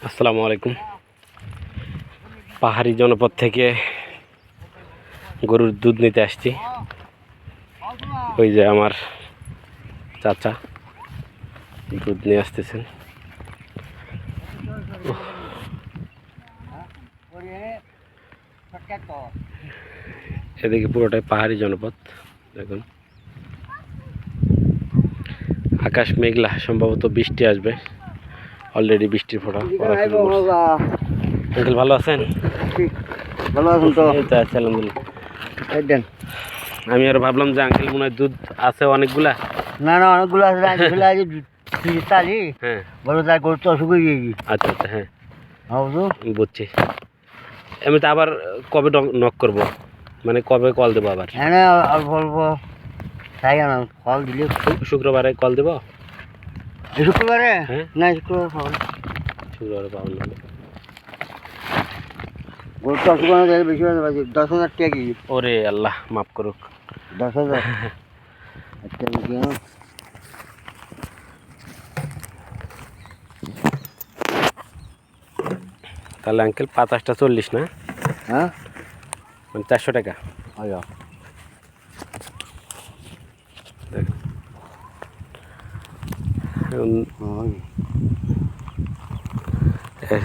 আসসালামু আলাইকুম। পাহাড়ি জনপদ থেকে গরুর দুধ নিতে আসছি। ওই যে আমার চাচা দুধ নিয়ে আসতেছেন। এদিকে পুরোটাই পাহাড়ি জনপদ। দেখুন আকাশ মেঘলা, সম্ভবত বৃষ্টি আসবে। অলরেডি বৃষ্টির ফোঁটা পড়া শুরু করছে। আঙ্কেল ভালো আছেন? ভালো আছেন তো? এই তো আছি আলহামদুলিল্লাহ। আমি আর ভাবলাম যে আঙ্কেল মনে হয় দুধ আছে অনেকগুলা। না না, অনেকগুলো আছে। হ্যাঁ বলো তার গরু তো অসুখ হয়ে গিয়েছি। আচ্ছা আচ্ছা, হ্যাঁ বুঝছো? বুঝছি। আমি তো আবার কবে নক করব, মানে কবে কল দেবো আবার? হ্যাঁ অল্প অল্প তাই না, ফল দিলে শুক্রবারে কল দেবো। শুক্রবারে? হ্যাঁ না, শুক্রবার খাবো না। শুক্রবারে পাবেন না। গরু তো অসুখ হয়ে গেলে বেশি 10,000 টাকা কেজি। ওরে আল্লাহ মাফ করুক। 10,000 আচ্ছা বেশি না। তাহলে আঙ্কেল 50টা 40 না? হ্যাঁ মানে 400 টাকা। আচ্ছা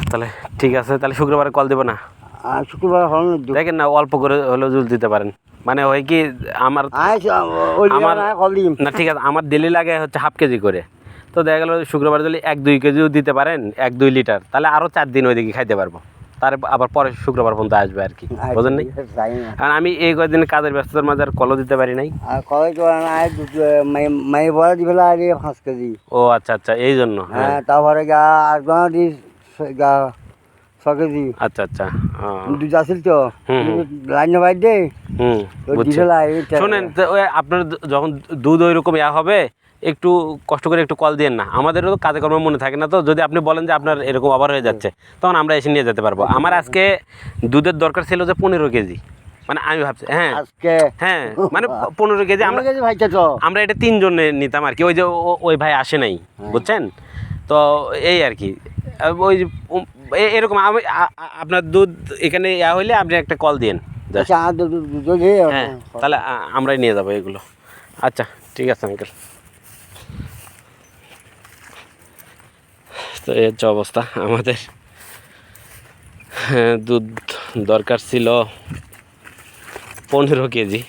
তাহলে ঠিক আছে, তাহলে শুক্রবারে কল দেবো না? আর শুক্রবার হল না, দেখেন না, অল্প করে হলেও জুল দিতে পারেন। মানে হয় কি আমার না, ঠিক আছে, আমার ডেলি লাগে হচ্ছে হাফ কেজি করে। তো দেখা গেল শুক্রবার যদি 1-2 কেজিও দিতে পারেন, 1-2 লিটার, তাহলে আরও 4 দিন ওইদিকে খাইতে পারবো। তার আবার পরে শুক্রবার পর্যন্ত আসবে আর কি, বোঝেন নাই? কারণ আমি এই কয়েকদিন কাজের ব্যস্ততার মাঝে আর কলও দিতে পারি নাই। আর কবে তো মাই বড় দিবেলা আর 5 কেজি। ও আচ্ছা আচ্ছা, এই জন্য। হ্যাঁ, তারপরে গা আর দিস গা 6 কেজি। আচ্ছা আচ্ছা, দুধ আসিল তো লাইন ভাই দে। শোনেন, ওই আপনার যখন দুধ ওইরকম হবে, একটু কষ্ট করে একটু কল দিয়েন না। আমাদেরও তো কাজে কর্ম মনে থাকে না। তো যদি আপনি বলেন যে আপনার এরকম আবার হয়ে যাচ্ছে, তখন আমরা এসে নিয়ে যেতে পারবো। আমার আজকে দুধের দরকার ছিল যে 15 কেজি। মানে আমি ভাবছি হ্যাঁ মানে 15 কেজি আমরা এটা 3 জনে নিতাম আর কি। ওই যে ওই ভাই আসে নাই, বুঝছেন তো, এই আর কি। ওই এরকম আপনার দুধ এখানে হইলে আপনি একটা কল দিন। হ্যাঁ, তাহলে আমরাই নিয়ে যাবো এগুলো। আচ্ছা ঠিক আছে আঙ্কেল। তো এই হচ্ছে অবস্থা আমাদের। দুধ দরকার ছিল 15 কেজি,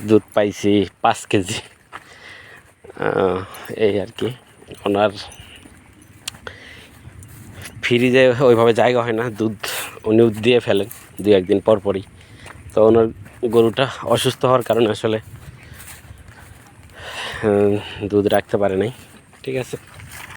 দুধ পাইছি 5 কেজি। এই আর কি। ওনার ফ্রিজে ওইভাবে জায়গা হয় না, দুধ উনি দিয়ে ফেলেন 2-1 দিন পর পরই। তো ওনার গরুটা অসুস্থ হওয়ার কারণে আসলে দুধ রাখতে পারে নাই। ঠিক আছে।